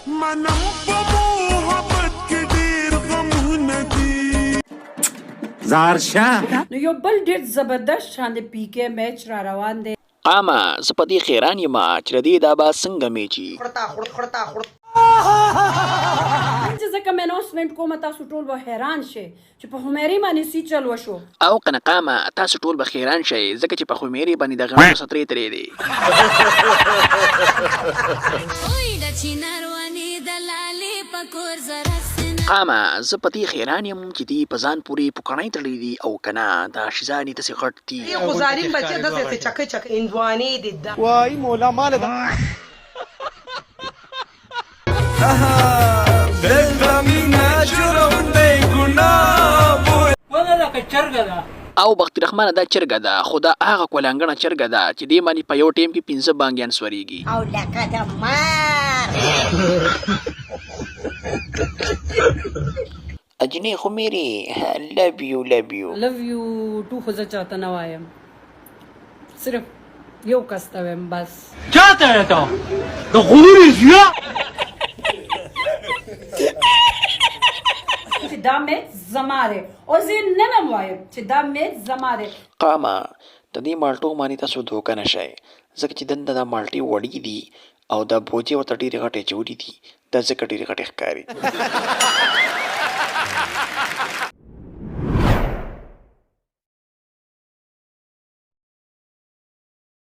منم په محبت کې ډېر غمونه دي زارشاه نو یو بل ډېر زبردست شان د پی کې میچ را روان دی. قامه زه په دې خیران یم چې د دې دا به څنګه میچي. چې ځکه مې اناونسمنټ کوم تاسو ټول به حیران شئ چې په خمیرې باندې سی چل وشو. او کنه قامه تاسو ټول به حیران شئ ځکه چې په خمیرې باندې د غنمو سترې ترې دی. قامه زه په دې حیران یم چې دې په ځان پورې پوکڼۍ تړلې دي او کنه دا شیزانې داسې غټ دي. خو ظالم بچی داسې چکې چکې هندوانې دي دا وای مولا مال دا او بخت رحمانه دا چرګه ده خو دا هغه کولانګڼه چرګه ده چې دې باندې په یو ټیم کې 15 بانګیان سوريږي. او لکه د مار اجنې خمیرې لو یو لو یو ټو خو زه چاته نه وایم صرف یو کس ته وایم بس. چاته ته د غرور زیا چې دا میچ زما دی او زه نه نم وایم چې دا میچ زما دی. قامه د دې مالټو باندې تاسو دوکه نه شئ ځکه چې دنده دا مالټې وړې دي او دا بوجي ورته ډېرې غټې جوړې دي دا ځکه ډېرې غټې ښکاري.